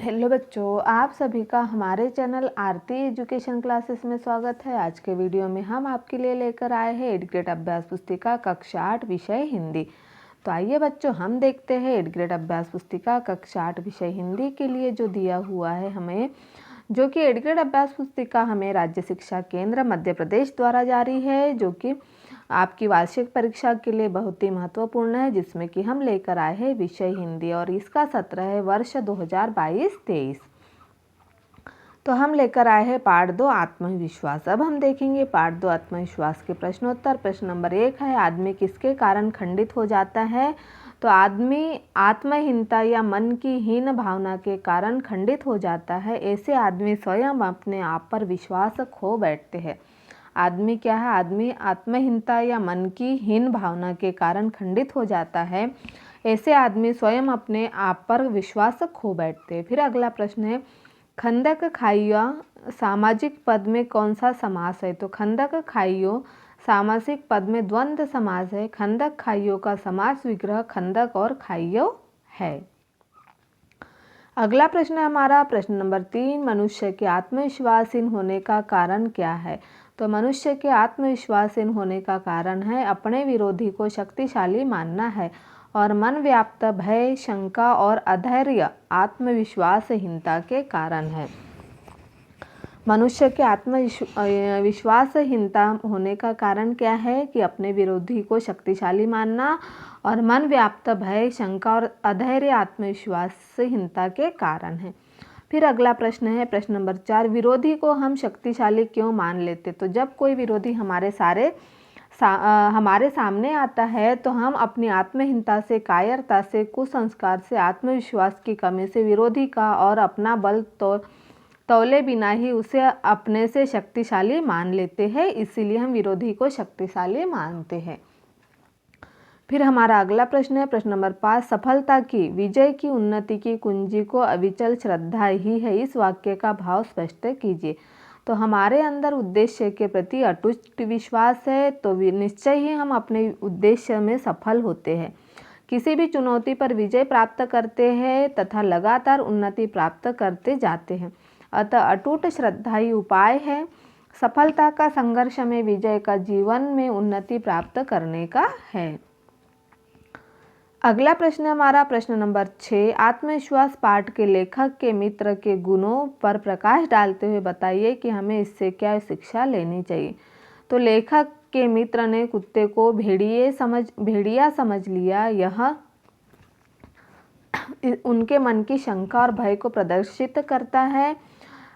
Hello बच्चों, आप सभी का हमारे चैनल आरती एजुकेशन क्लासेस में स्वागत है। आज के वीडियो में हम आपके लिए लेकर आए हैं 8th ग्रेड अभ्यास पुस्तिका कक्षा 8 विषय हिंदी। तो आइए बच्चों, हम देखते हैं 8th ग्रेड अभ्यास पुस्तिका कक्षा 8 विषय हिंदी के लिए जो दिया हुआ है हमें, जो कि 8th ग्रेड अभ्यास पुस्तिका हमें राज्य शिक्षा केंद्र मध्य प्रदेश द्वारा जारी है, जो कि आपकी वार्षिक परीक्षा के लिए बहुत ही महत्वपूर्ण है, जिसमें कि हम लेकर आए हैं विषय हिंदी और इसका सत्र है वर्ष 2022-23। तो हम लेकर आए हैं पाठ 2 आत्मविश्वास। अब हम देखेंगे पाठ 2 आत्मविश्वास के प्रश्नोत्तर। प्रश्न नंबर 1 है, आदमी किसके कारण खंडित हो जाता है? तो आदमी आत्महीनता या मन की हीन भावना के कारण खंडित हो जाता है। ऐसे आदमी स्वयं अपने आप पर विश्वास खो बैठते हैं। आदमी क्या है? आदमी आत्महीनता या मन की हीन भावना के कारण खंडित हो जाता है। ऐसे आदमी स्वयं अपने आप पर विश्वास खो बैठते हैं। फिर अगला प्रश्न है, खंदक खाइया सामाजिक पद में कौन सा समास है? तो खंदक खाइयो सामासिक पद में द्वंद्व समास है। खंदक खाइयो का समास विग्रह खंदक और खाइयो है। अगला प्रश्न है हमारा प्रश्न नंबर 3, मनुष्य के आत्मविश्वासहीन होने का कारण क्या है? तो मनुष्य के आत्मविश्वासहीन होने का कारण है अपने विरोधी को शक्तिशाली मानना है और मन व्याप्त भय, शंका और अधैर्य आत्मविश्वासहीनता के कारण है। मनुष्य के आत्मविश्वासहीनता होने का कारण क्या है? कि अपने विरोधी को शक्तिशाली मानना और मन व्याप्त भय, शंका और अधैर्य आत्मविश्वासहीनता के कारण है। फिर अगला प्रश्न है प्रश्न नंबर 4, विरोधी को हम शक्तिशाली क्यों मान लेते? तो जब कोई विरोधी हमारे सामने आता है तो हम अपनी आत्महीनता से, कायरता से, कुसंस्कार से, आत्मविश्वास की कमी से विरोधी का और अपना बल तौले बिना ही उसे अपने से शक्तिशाली मान लेते हैं। इसीलिए हम विरोधी को शक्तिशाली मानते हैं। फिर हमारा अगला प्रश्न है प्रश्न नंबर 5, सफलता की, विजय की, उन्नति की कुंजी को अविचल श्रद्धा ही है। इस वाक्य का भाव स्पष्ट कीजिए। तो हमारे अंदर उद्देश्य के प्रति अटूट विश्वास है तो निश्चय ही हम अपने उद्देश्य में सफल होते हैं। किसी भी चुनौती पर विजय प्राप्त करते हैं तथा लगातार उन्नति प्राप्त करते जाते हैं। अतः अटूट श्रद्धा ही उपाय है सफलता का, संघर्ष में विजय का, जीवन में उन्नति प्राप्त करने का है। अगला प्रश्न है हमारा प्रश्न नंबर 6, आत्मविश्वास पाठ के लेखक के मित्र के गुणों पर प्रकाश डालते हुए बताइए कि हमें इससे क्या शिक्षा लेनी चाहिए। तो लेखक के मित्र ने कुत्ते को भेड़िया समझ लिया। यह उनके मन की शंका और भय को प्रदर्शित करता है।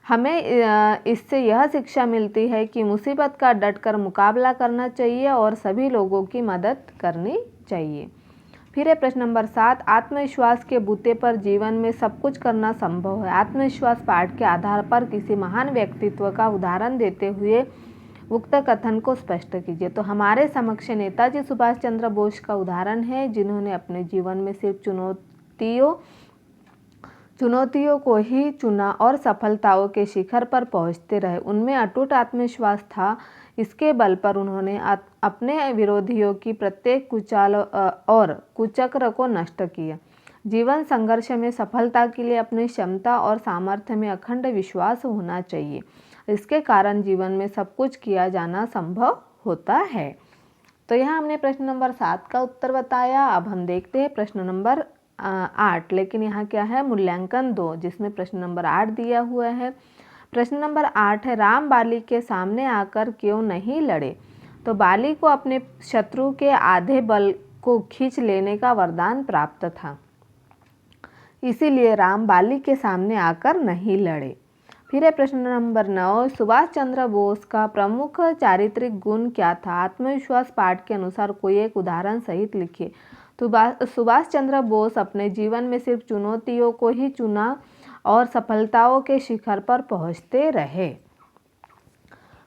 हमें इससे यह शिक्षा मिलती है कि मुसीबत का डटकर मुकाबला करना चाहिए और सभी लोगों की मदद करनी चाहिए। फिर है प्रश्न नंबर 7, आत्मविश्वास के बूते पर जीवन में सब कुछ करना संभव है। आत्मविश्वास पाठ के आधार पर किसी महान व्यक्तित्व का उदाहरण देते हुए उक्त कथन को स्पष्ट कीजिए। तो हमारे समक्ष नेताजी सुभाष चंद्र बोस का उदाहरण है, जिन्होंने अपने जीवन में सिर्फ चुनौतियों को ही चुना और सफलताओं के शिखर पर पहुंचते रहे। उनमें अटूट आत्मविश्वास था। इसके बल पर उन्होंने अपने विरोधियों की प्रत्येक कुचाल और कुचक्र को नष्ट किया। जीवन संघर्ष में सफलता के लिए अपनी क्षमता और सामर्थ्य में अखंड विश्वास होना चाहिए। इसके कारण जीवन में सब कुछ किया जाना संभव होता है। तो यहाँ हमने प्रश्न नंबर 7 का उत्तर बताया। अब हम देखते हैं प्रश्न नंबर 8, लेकिन यहाँ क्या है, मूल्यांकन 2, जिसमें प्रश्न नंबर 8 दिया हुआ है। प्रश्न नंबर 8 है, राम बाली के सामने आकर क्यों नहीं लड़े? तो बाली को अपने शत्रु के आधे बल को खींच लेने का वरदान प्राप्त था, इसीलिए राम बाली के सामने आकर नहीं लड़े। फिर है प्रश्न नंबर 9, सुभाष चंद्र बोस का प्रमुख चारित्रिक गुण क्या था? आत्मविश्वास पाठ के अनुसार कोई एक उदाहरण सहित लिखिए। तो सुभाष चंद्र बोस अपने जीवन में सिर्फ चुनौतियों को ही चुना और सफलताओं के शिखर पर पहुंचते रहे।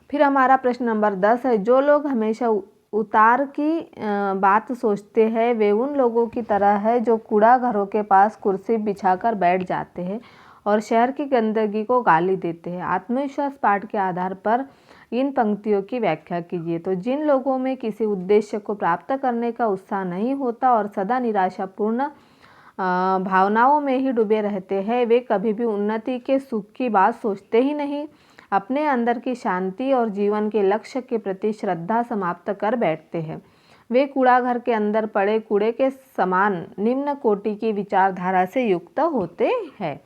फिर हमारा प्रश्न नंबर 10 है, जो लोग हमेशा उतार की बात सोचते हैं वे उन लोगों की तरह है जो कूड़ा घरों के पास कुर्सी बिछाकर बैठ जाते हैं और शहर की गंदगी को गाली देते हैं। आत्मविश्वास पाठ के आधार पर इन पंक्तियों की व्याख्या कीजिए। तो जिन लोगों में किसी उद्देश्य को प्राप्त करने का उत्साह नहीं होता और सदा निराशापूर्ण भावनाओं में ही डूबे रहते हैं। वे कभी भी उन्नति के सुख की बात सोचते ही नहीं। अपने अंदर की शांति और जीवन के लक्ष्य के प्रति श्रद्धा समाप्त कर बैठते हैं। वे कूड़ा घर के अंदर पड़े कूड़े के समान निम्न कोटि की विचारधारा से युक्त होते हैं।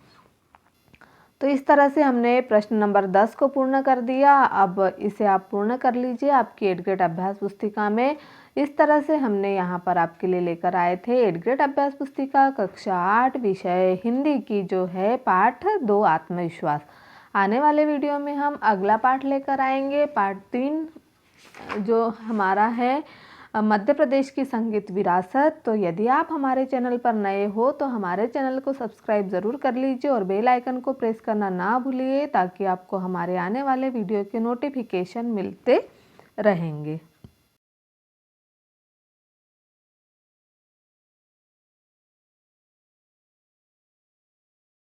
तो इस तरह से हमने प्रश्न नंबर 10 को पूर्ण कर दिया। अब इसे आप पूर्ण कर लीजिए आपकी 8th ग्रेड अभ्यास पुस्तिका में। इस तरह से हमने यहाँ पर आपके लिए लेकर आए थे 8th ग्रेड अभ्यास पुस्तिका कक्षा 8 विषय हिंदी की जो है पाठ 2 आत्मविश्वास। आने वाले वीडियो में हम अगला पाठ लेकर आएंगे, पार्ट 3 जो हमारा है मध्य प्रदेश की संगीत विरासत। तो यदि आप हमारे चैनल पर नए हो तो हमारे चैनल को सब्सक्राइब ज़रूर कर लीजिए और बेल आइकन को प्रेस करना ना भूलिए, ताकि आपको हमारे आने वाले वीडियो के नोटिफिकेशन मिलते रहेंगे।